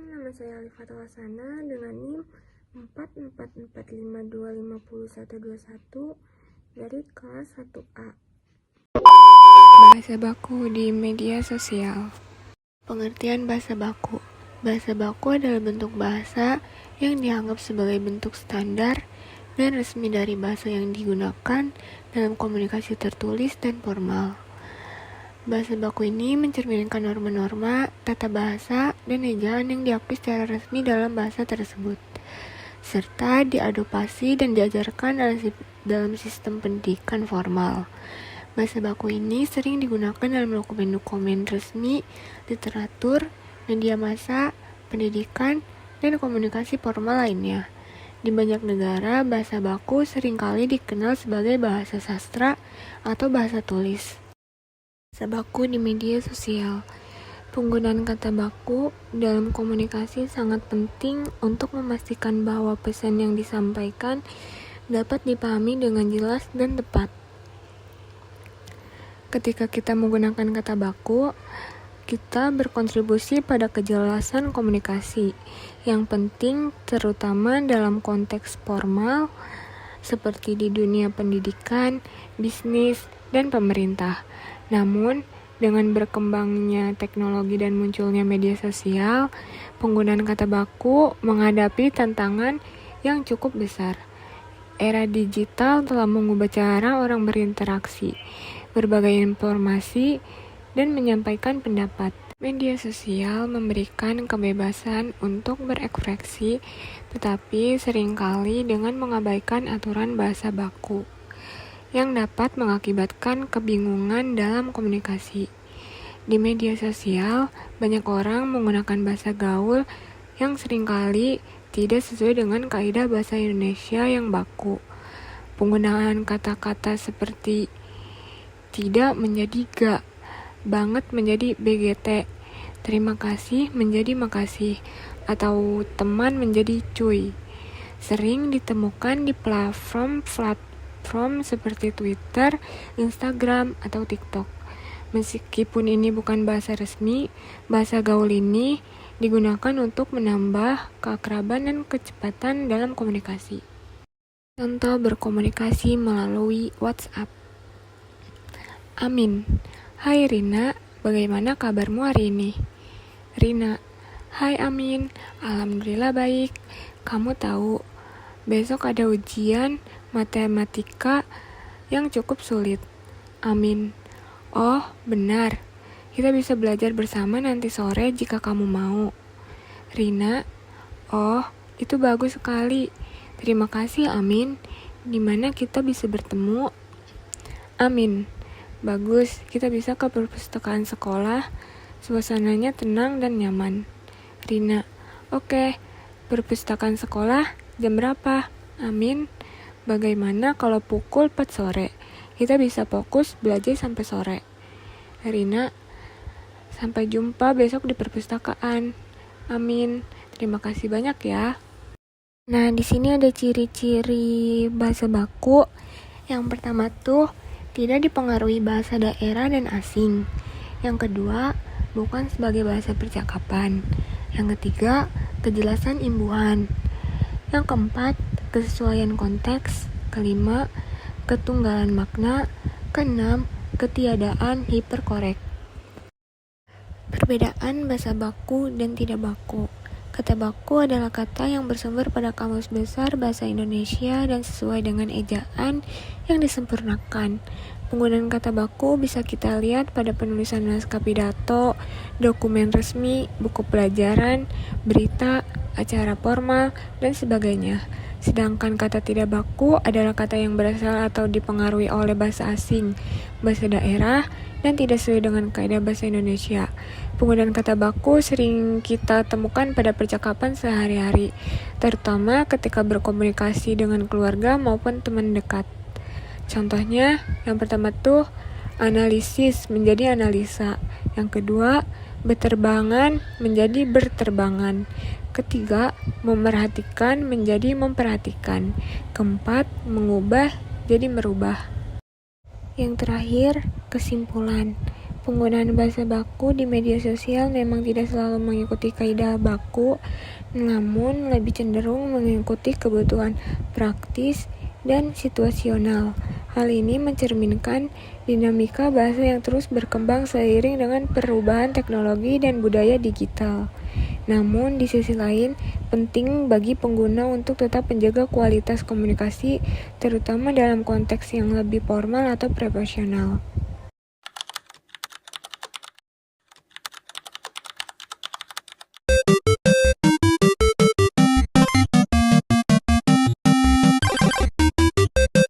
nama saya Alifat Wasana dengan NIM 444525121 dari kelas 1A. Bahasa baku di media sosial. Pengertian bahasa baku. Bahasa baku adalah bentuk bahasa yang dianggap sebagai bentuk standar dan resmi dari bahasa yang digunakan dalam komunikasi tertulis dan formal. Bahasa baku ini mencerminkan norma-norma, tata bahasa, dan ejaan yang diakui secara resmi dalam bahasa tersebut, serta diadopsi dan diajarkan dalam sistem pendidikan formal. Bahasa baku ini sering digunakan dalam dokumen-dokumen resmi, literatur, media massa, pendidikan, dan komunikasi formal lainnya. Di banyak negara, bahasa baku seringkali dikenal sebagai bahasa sastra atau bahasa tulis. Bahasa baku di media sosial. Penggunaan kata baku dalam komunikasi sangat penting untuk memastikan bahwa pesan yang disampaikan dapat dipahami dengan jelas dan tepat. Ketika kita menggunakan kata baku, kita berkontribusi pada kejelasan komunikasi yang penting, terutama dalam konteks formal seperti di dunia pendidikan, bisnis, dan pemerintah. Namun, dengan berkembangnya teknologi dan munculnya media sosial, penggunaan kata baku menghadapi tantangan yang cukup besar. Era digital telah mengubah cara orang berinteraksi, berbagai informasi, dan menyampaikan pendapat. Media sosial memberikan kebebasan untuk berekspresi, tetapi seringkali dengan mengabaikan aturan bahasa baku, yang dapat mengakibatkan kebingungan dalam komunikasi. Di media sosial, banyak orang menggunakan bahasa gaul yang seringkali tidak sesuai dengan kaidah bahasa Indonesia yang baku. Penggunaan kata-kata seperti tidak menjadi ga, banget menjadi BGT, terima kasih menjadi makasih, atau teman menjadi cuy, sering ditemukan di platform seperti Twitter, Instagram, atau TikTok. Meskipun ini bukan bahasa resmi, bahasa gaul ini digunakan untuk menambah keakraban dan kecepatan dalam komunikasi. Contoh berkomunikasi melalui WhatsApp. Amin. Hai Rina, bagaimana kabarmu hari ini? Rina, hai Amin, alhamdulillah baik. Kamu tahu, besok ada ujian matematika yang cukup sulit. Amin. Oh, benar. Kita bisa belajar bersama nanti sore jika kamu mau. Rina, oh, itu bagus sekali. Terima kasih, Amin. Di mana kita bisa bertemu? Amin. Bagus, kita bisa ke perpustakaan sekolah. Suasananya tenang dan nyaman. Rina, oke. Perpustakaan sekolah jam berapa? Amin. Bagaimana kalau pukul 4 sore? Kita bisa fokus belajar sampai sore. Rina, sampai jumpa besok di perpustakaan. Amin. Terima kasih banyak ya. Nah, di sini ada ciri-ciri bahasa baku. Yang pertama tuh, tidak dipengaruhi bahasa daerah dan asing. Yang kedua, bukan sebagai bahasa percakapan. Yang ketiga, kejelasan imbuhan. Yang keempat, kesesuaian konteks. Kelima, ketunggalan makna. Keenam, ketiadaan hiperkorek. Perbedaan bahasa baku dan tidak baku. Kata baku adalah kata yang bersumber pada Kamus Besar Bahasa Indonesia dan sesuai dengan ejaan yang disempurnakan. Penggunaan kata baku bisa kita lihat pada penulisan naskah pidato, dokumen resmi, buku pelajaran, berita, acara formal, dan sebagainya. Sedangkan kata tidak baku adalah kata yang berasal atau dipengaruhi oleh bahasa asing, bahasa daerah, dan tidak sesuai dengan kaidah bahasa Indonesia. Penggunaan kata baku sering kita temukan pada percakapan sehari-hari, terutama ketika berkomunikasi dengan keluarga maupun teman dekat. Contohnya, yang pertama tuh analisis menjadi analisa. Yang kedua, berterbangan menjadi berterbangan. Ketiga, memerhatikan menjadi memperhatikan. Keempat, mengubah jadi merubah. Yang terakhir, kesimpulan. Penggunaan bahasa baku di media sosial memang tidak selalu mengikuti kaidah baku, namun lebih cenderung mengikuti kebutuhan praktis dan situasional. Hal ini mencerminkan dinamika bahasa yang terus berkembang seiring dengan perubahan teknologi dan budaya digital. Namun, di sisi lain, penting bagi pengguna untuk tetap menjaga kualitas komunikasi, terutama dalam konteks yang lebih formal atau profesional.